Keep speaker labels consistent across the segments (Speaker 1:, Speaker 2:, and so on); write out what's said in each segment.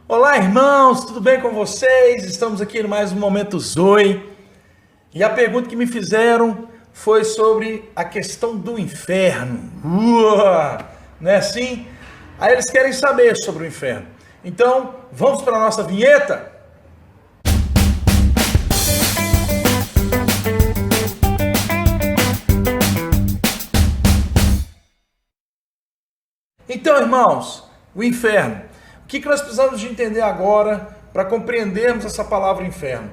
Speaker 1: Olá, irmãos, tudo bem com vocês? Estamos aqui no mais um Momento Zoe. E a pergunta que me fizeram foi sobre a questão do inferno. Não é assim? Aí eles querem saber sobre o inferno. Então, vamos para a nossa vinheta? Então, irmãos, o inferno. O que nós precisamos de entender agora para compreendermos essa palavra inferno?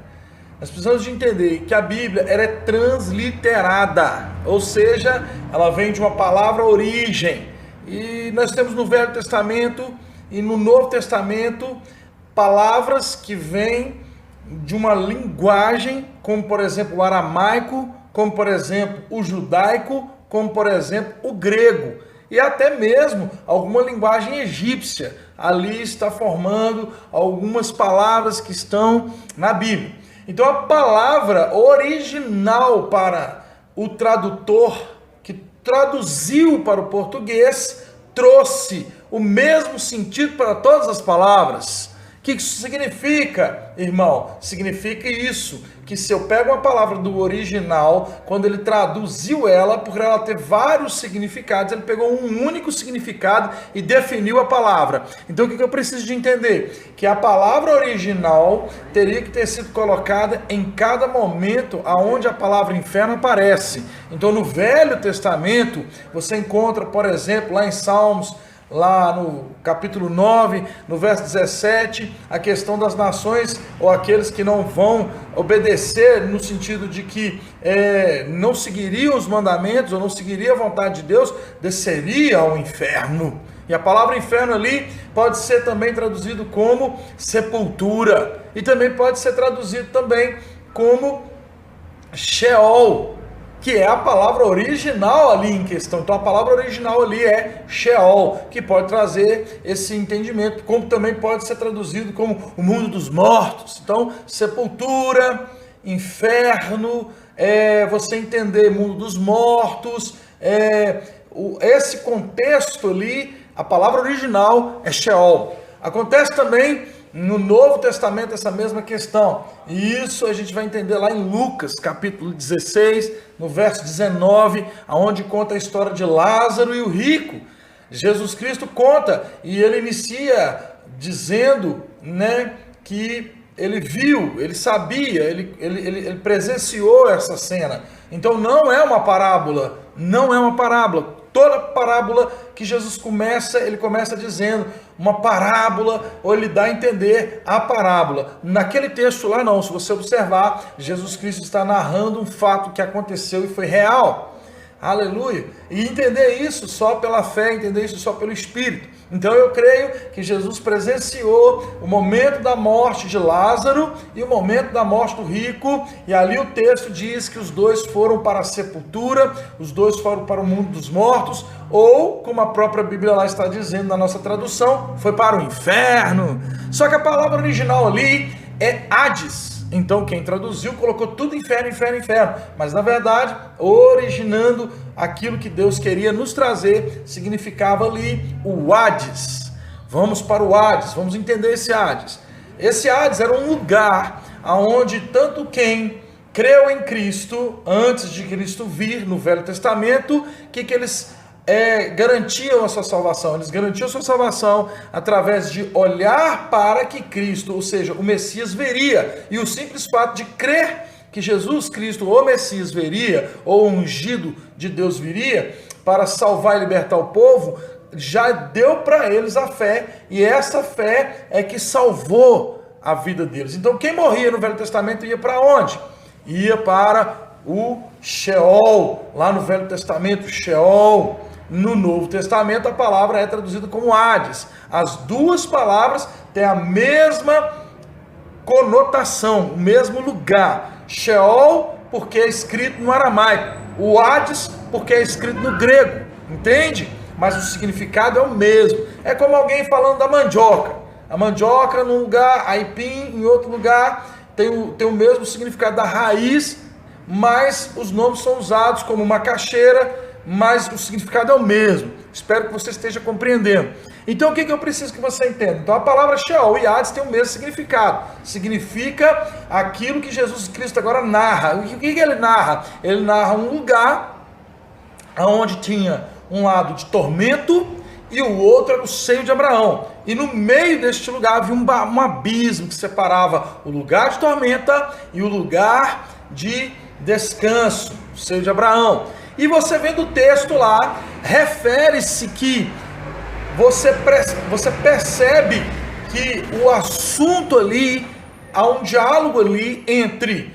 Speaker 1: Nós precisamos de entender que a Bíblia ela é transliterada, ou seja, ela vem de uma palavra origem. E nós temos no Velho Testamento e no Novo Testamento palavras que vêm de uma linguagem, como por exemplo o aramaico, como por exemplo o judaico, como por exemplo o grego. E até mesmo alguma linguagem egípcia ali está formando algumas palavras que estão na Bíblia. Então a palavra original para o tradutor que traduziu para o português trouxe o mesmo sentido para todas as palavras. O que isso significa, irmão? Significa isso, que se eu pego uma palavra do original, quando ele traduziu ela, por ela ter vários significados, ele pegou um único significado e definiu a palavra. Então o que eu preciso de entender? Que a palavra original teria que ter sido colocada em cada momento aonde a palavra inferno aparece. Então no Velho Testamento, você encontra, por exemplo, lá em Salmos, lá no capítulo 9, no verso 17, a questão das nações ou aqueles que não vão obedecer, no sentido de que não seguiriam os mandamentos ou não seguiriam a vontade de Deus, desceria ao inferno. E a palavra inferno ali pode ser também traduzido como sepultura e também pode ser traduzido também como Sheol, que é a palavra original ali em questão. Então a palavra original ali é Sheol, que pode trazer esse entendimento, como também pode ser traduzido como o mundo dos mortos. Então sepultura, inferno, você entender mundo dos mortos, esse contexto ali, a palavra original é Sheol. Acontece também no Novo Testamento essa mesma questão, e isso a gente vai entender lá em Lucas, capítulo 16, no verso 19, aonde conta a história de Lázaro e o rico. Jesus Cristo conta, e ele inicia dizendo, que ele viu, ele sabia, ele presenciou essa cena. Então não é uma parábola, Toda parábola que Jesus ele começa dizendo uma parábola, ou ele dá a entender a parábola. Naquele texto lá não, se você observar, Jesus Cristo está narrando um fato que aconteceu e foi real. Aleluia! E entender isso só pela fé, entender isso só pelo Espírito. Então eu creio que Jesus presenciou o momento da morte de Lázaro e o momento da morte do rico, e ali o texto diz que os dois foram para a sepultura, os dois foram para o mundo dos mortos, ou, como a própria Bíblia lá está dizendo na nossa tradução, foi para o inferno. Só que a palavra original ali é Hades. Então quem traduziu colocou tudo inferno, inferno, inferno. Mas na verdade, originando aquilo que Deus queria nos trazer, significava ali o Hades. Vamos para o Hades, vamos entender esse Hades. Esse Hades era um lugar onde tanto quem creu em Cristo, antes de Cristo vir no Velho Testamento, que eles garantiam a sua salvação. Eles garantiam a sua salvação através de olhar para que Cristo, ou seja, o Messias viria, e o simples fato de crer que Jesus Cristo, o Messias, viria, ou o ungido de Deus viria para salvar e libertar o povo, já deu para eles a fé, e essa fé é que salvou a vida deles. Então quem morria no Velho Testamento ia para onde? Ia para o Sheol. Lá no Velho Testamento, Sheol. No Novo Testamento a palavra é traduzida como Hades. As duas palavras têm a mesma conotação, o mesmo lugar. Sheol porque é escrito no aramaico, o Hades porque é escrito no grego, entende? Mas o significado é o mesmo. É como alguém falando da mandioca. A mandioca num lugar, aipim em outro lugar, tem o mesmo significado da raiz, mas os nomes são usados como macaxeira, mas o significado é o mesmo. Espero que você esteja compreendendo. Então o que eu preciso que você entenda? Então a palavra Sheol e Hades tem o mesmo significado. Significa aquilo que Jesus Cristo agora narra. O que ele narra? Ele narra um lugar onde tinha um lado de tormento e o outro era o seio de Abraão. E no meio deste lugar havia um abismo que separava o lugar de tormenta e o lugar de descanso, o seio de Abraão. E você vendo o texto lá, refere-se que você percebe que o assunto ali, há um diálogo ali entre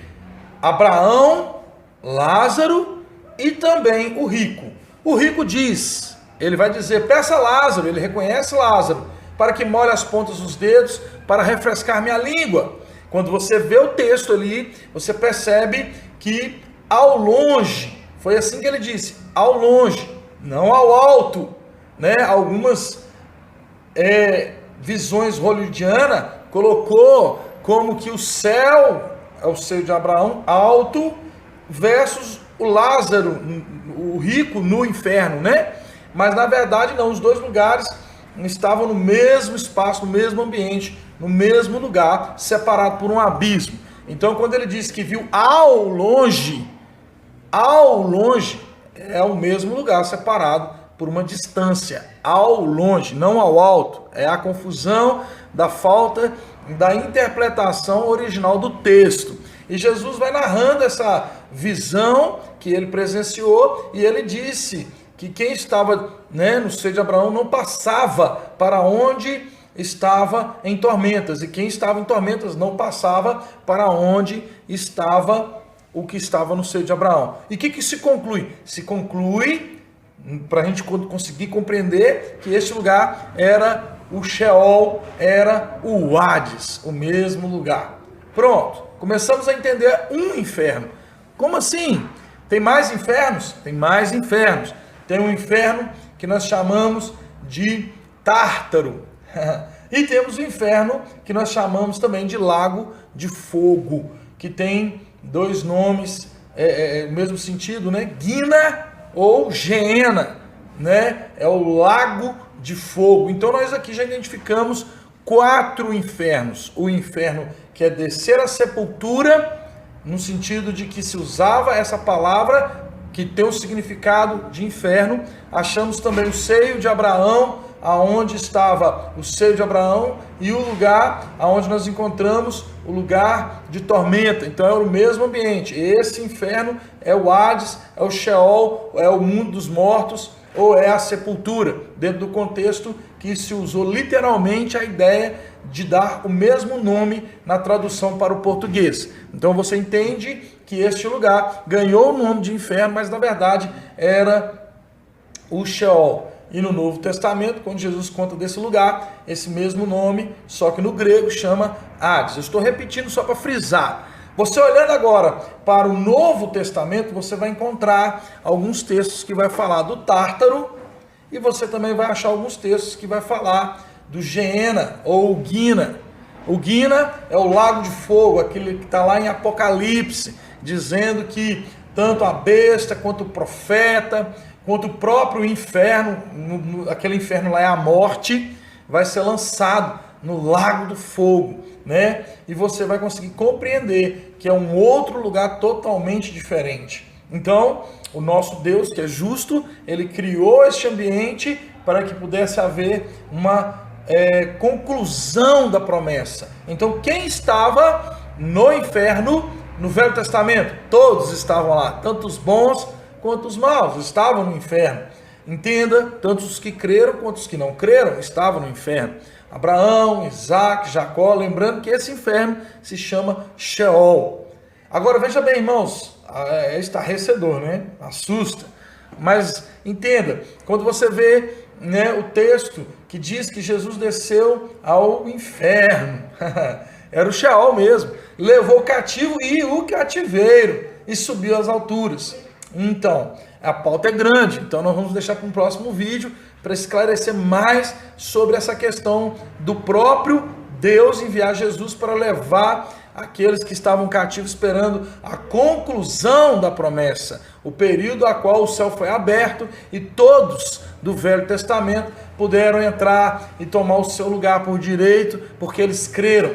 Speaker 1: Abraão, Lázaro e também o rico. O rico diz, ele vai dizer, peça a Lázaro, ele reconhece Lázaro, para que molhe as pontas dos dedos, para refrescar minha língua. Quando você vê o texto ali, você percebe que ao longe, foi assim que ele disse, ao longe, não ao alto, né? Algumas visões hollywoodianas colocou como que o céu é o seio de Abraão alto versus o Lázaro, o rico no inferno, né? Mas na verdade não, os dois lugares estavam no mesmo espaço, no mesmo ambiente, no mesmo lugar, separado por um abismo. Então quando ele diz que viu ao longe é o mesmo lugar separado por uma distância, ao longe, não ao alto. É a confusão da falta da interpretação original do texto. E Jesus vai narrando essa visão que ele presenciou e ele disse que quem estava, no seio de Abraão não passava para onde estava em tormentas, e quem estava em tormentas não passava para onde estava o que estava no seio de Abraão. E o que se conclui? Se conclui, para a gente conseguir compreender, que este lugar era o Sheol, era o Hades, o mesmo lugar. Pronto, começamos a entender um inferno. Como assim? Tem mais infernos? Tem mais infernos. Tem um inferno que nós chamamos de Tártaro. E temos o inferno que nós chamamos também de Lago de Fogo, que tem dois nomes, mesmo sentido, né? Guina ou Geena, né? É o Lago de Fogo. Então nós aqui já identificamos 4 infernos. O inferno que é descer à sepultura, no sentido de que se usava essa palavra que tem o significado de inferno. Achamos também o seio de Abraão, aonde estava o seio de Abraão, e o lugar aonde nós encontramos o lugar de tormenta. Então é o mesmo ambiente. Esse inferno é o Hades, é o Sheol, é o mundo dos mortos, ou é a sepultura, dentro do contexto que se usou literalmente a ideia de dar o mesmo nome na tradução para o português. Então você entende que este lugar ganhou o nome de inferno, mas na verdade era o Sheol. E no Novo Testamento, quando Jesus conta desse lugar, esse mesmo nome, só que no grego chama Hades. Eu estou repetindo só para frisar. Você olhando agora para o Novo Testamento, você vai encontrar alguns textos que vai falar do Tártaro, e você também vai achar alguns textos que vai falar do Geena ou Guina. O Guina é o lago de fogo, aquele que está lá em Apocalipse, dizendo que tanto a besta quanto o profeta, quanto o próprio inferno, aquele inferno lá é a morte, vai ser lançado no lago do fogo, né? E você vai conseguir compreender que é um outro lugar totalmente diferente. Então, o nosso Deus, que é justo, ele criou este ambiente para que pudesse haver uma conclusão da promessa. Então, quem estava no inferno no Velho Testamento? Todos estavam lá, tanto os bons quanto os maus estavam no inferno. Entenda, tanto os que creram quanto os que não creram estavam no inferno. Abraão, Isaac, Jacó, lembrando que esse inferno se chama Sheol. Agora veja bem, irmãos, é estarrecedor, né? Assusta. Mas entenda, quando você vê, né, o texto que diz que Jesus desceu ao inferno, era o Sheol mesmo, levou o cativo e o cativeiro e subiu às alturas. Então, a pauta é grande, então nós vamos deixar para um próximo vídeo para esclarecer mais sobre essa questão do próprio Deus enviar Jesus para levar aqueles que estavam cativos esperando a conclusão da promessa, o período a qual o céu foi aberto e todos do Velho Testamento puderam entrar e tomar o seu lugar por direito, porque eles creram.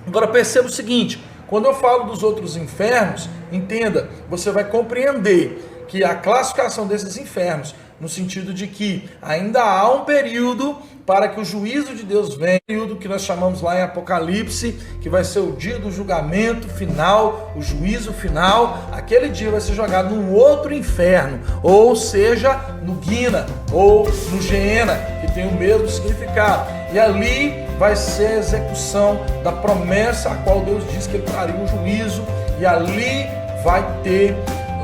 Speaker 1: Agora perceba o seguinte, quando eu falo dos outros infernos, entenda, você vai compreender que a classificação desses infernos, no sentido de que ainda há um período para que o juízo de Deus venha, período que nós chamamos lá em Apocalipse, que vai ser o dia do julgamento final, o juízo final. Aquele dia vai ser jogado num outro inferno, ou seja, no Guina, ou no Geena, que tem o mesmo significado. E ali vai ser a execução da promessa a qual Deus disse que ele traria o juízo, e ali vai ter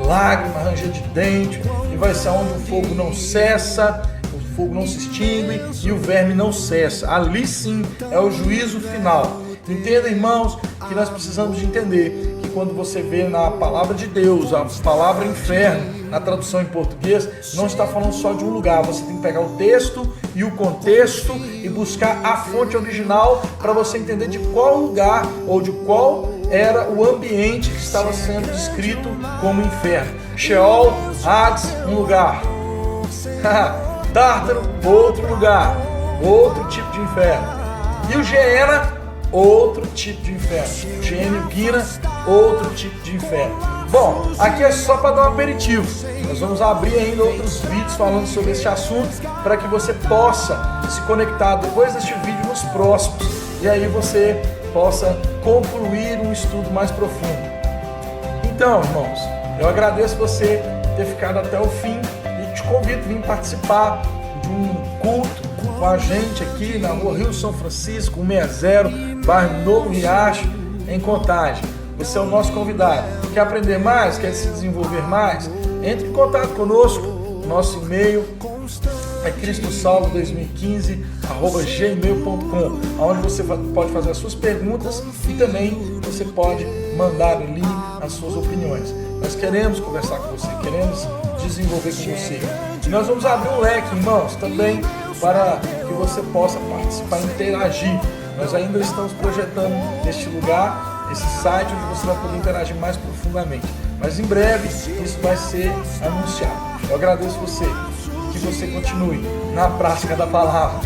Speaker 1: lágrima, ranger de dente, e vai ser onde o fogo não cessa, o fogo não se extingue e o verme não cessa. Ali sim é o juízo final. Entenda, irmãos, que nós precisamos de entender que quando você vê na palavra de Deus a palavra inferno, na tradução em português, não está falando só de um lugar. Você tem que pegar o texto e o contexto e buscar a fonte original para você entender de qual lugar ou de qual era o ambiente que estava sendo descrito como inferno. Sheol, Hades, um lugar. Tártaro, outro lugar, outro tipo de inferno. E o Geena, outro tipo de inferno. Geena e o Guina, outro tipo de inferno. Bom, aqui é só para dar um aperitivo. Nós vamos abrir ainda outros vídeos falando sobre este assunto para que você possa se conectar depois deste vídeo nos próximos. E aí você possa concluir um estudo mais profundo. Então, irmãos, eu agradeço você ter ficado até o fim e te convido a vir participar de um culto com a gente aqui na rua Rio São Francisco, 160, bairro Novo Riacho, em Contagem. Você é o nosso convidado. Quer aprender mais? Quer se desenvolver mais? Entre em contato conosco. Nosso e-mail é cristosalvo2015@gmail.com, onde você pode fazer as suas perguntas e também você pode mandar ali as suas opiniões. Nós queremos conversar com você, queremos desenvolver com você. E nós vamos abrir um leque, irmãos, também para que você possa participar e interagir. Nós ainda estamos projetando este lugar, esse site onde você vai poder interagir mais profundamente. Mas em breve isso vai ser anunciado. Eu agradeço você, que você continue na prática da palavra.